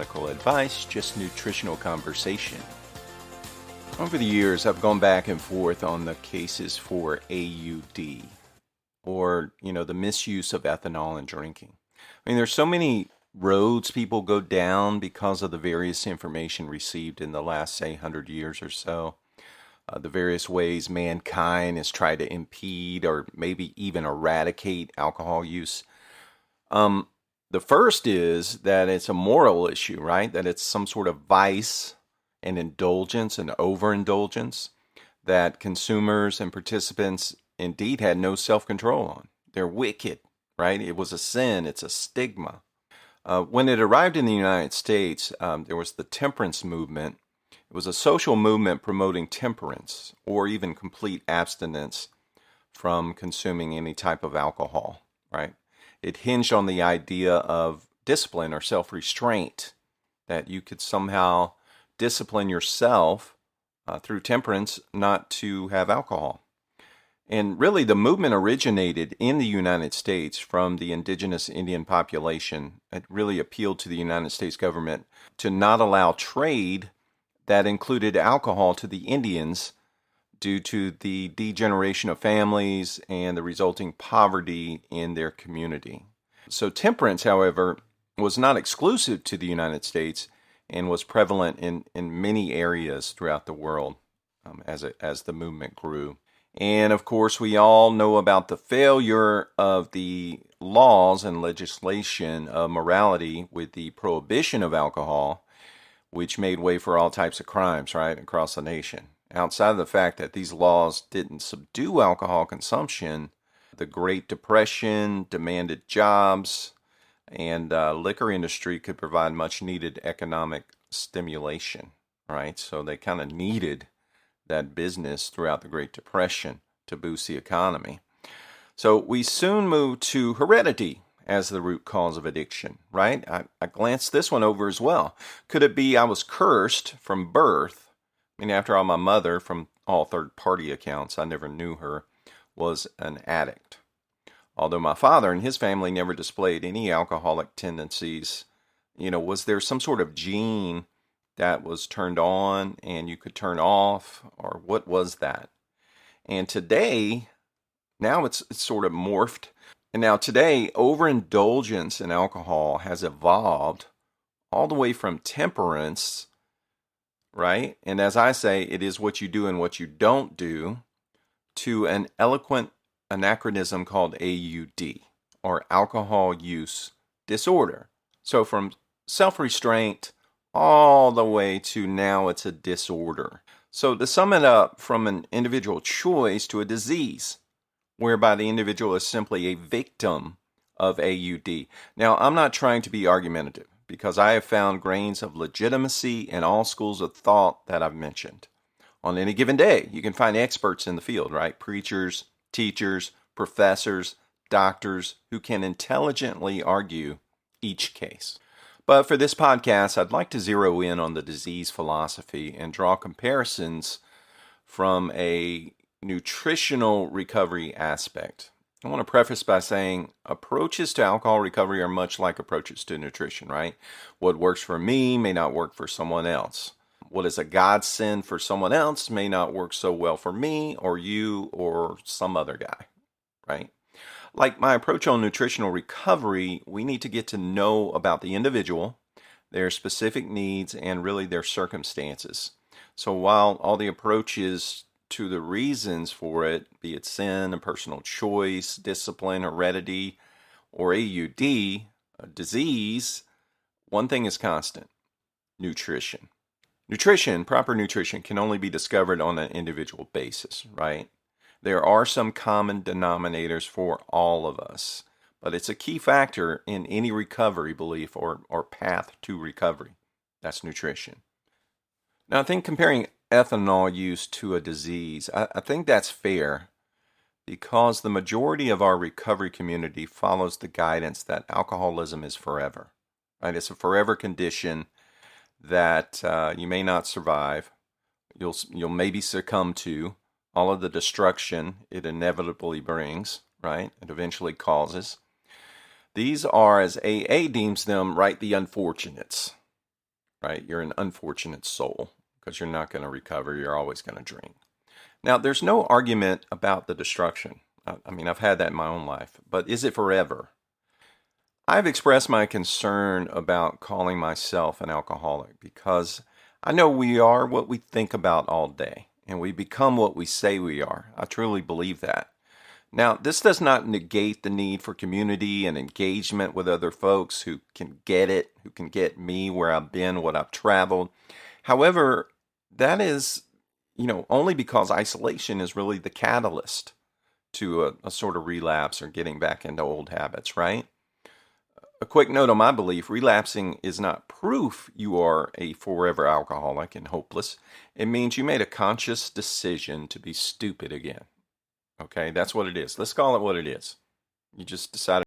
Medical advice, just nutritional conversation. Over the years, I've gone back and forth on the cases for AUD, or, the misuse of ethanol in drinking. I mean, there's so many roads people go down because of the various information received in the last, say, 100 years or so. The various ways mankind has tried to impede or maybe even eradicate alcohol use. The first is that it's a moral issue, right? That it's some sort of vice and indulgence and overindulgence that consumers and participants indeed had no self-control on. They're wicked, right? It was a sin. It's a stigma. When it arrived in the United States, there was the Temperance movement. It was a social movement promoting temperance or even complete abstinence from consuming any type of alcohol, right? It hinged on the idea of discipline or self-restraint, that you could somehow discipline yourself through temperance not to have alcohol. And really, the movement originated in the United States from the indigenous Indian population. It really appealed to the United States government to not allow trade that included alcohol to the Indians due to the degeneration of families and the resulting poverty in their community. So temperance, however, was not exclusive to the United States and was prevalent in many areas throughout the world as the movement grew. And of course, we all know about the failure of the laws and legislation of morality with the prohibition of alcohol, which made way for all types of crimes, right, across the nation. Outside of the fact that these laws didn't subdue alcohol consumption, the Great Depression demanded jobs, and liquor industry could provide much needed economic stimulation, right? So they kind of needed that business throughout the Great Depression to boost the economy. So we soon moved to heredity as the root cause of addiction, right? I glanced this one over as well. Could it be I was cursed from birth? I mean, after all, my mother, from all third-party accounts, I never knew her, was an addict. Although my father and his family never displayed any alcoholic tendencies, was there some sort of gene that was turned on and you could turn off, or what was that? And today, now it's sort of morphed. And now today, overindulgence in alcohol has evolved all the way from temperance, right? And as I say, it is what you do and what you don't do, to an eloquent anachronism called AUD, or alcohol use disorder. So from self-restraint all the way to now it's a disorder. So to sum it up, from an individual choice to a disease, whereby the individual is simply a victim of AUD. Now, I'm not trying to be argumentative, because I have found grains of legitimacy in all schools of thought that I've mentioned. On any given day, you can find experts in the field, right? Preachers, teachers, professors, doctors who can intelligently argue each case. But for this podcast, I'd like to zero in on the disease philosophy and draw comparisons from a nutritional recovery aspect. I want to preface by saying approaches to alcohol recovery are much like approaches to nutrition, right? What works for me may not work for someone else. What is a godsend for someone else may not work so well for me or you or some other guy, right? Like my approach on nutritional recovery, we need to get to know about the individual, their specific needs, and really their circumstances. So while all the approaches to the reasons for it, be it sin, a personal choice, discipline, heredity, or AUD, a disease, one thing is constant: nutrition. Nutrition, proper nutrition, can only be discovered on an individual basis, right? There are some common denominators for all of us, but it's a key factor in any recovery belief or path to recovery. That's nutrition. Now, I think comparing ethanol use to a disease, I think that's fair, because the majority of our recovery community follows the guidance that alcoholism is forever, right? It's a forever condition that you may not survive. You'll maybe succumb to all of the destruction it inevitably brings, right? It eventually causes. These are, as AA deems them, right, the unfortunates. right? You're an unfortunate soul because you're not going to recover. You're always going to drink. Now, there's no argument about the destruction. I mean, I've had that in my own life, but is it forever? I've expressed my concern about calling myself an alcoholic because I know we are what we think about all day, and we become what we say we are. I truly believe that. Now, this does not negate the need for community and engagement with other folks who can get it, who can get me where I've been, what I've traveled. However, that is, only because isolation is really the catalyst to a sort of relapse or getting back into old habits, right? A quick note on my belief, relapsing is not proof you are a forever alcoholic and hopeless. It means you made a conscious decision to be stupid again. Okay, that's what it is. Let's call it what it is. You just decided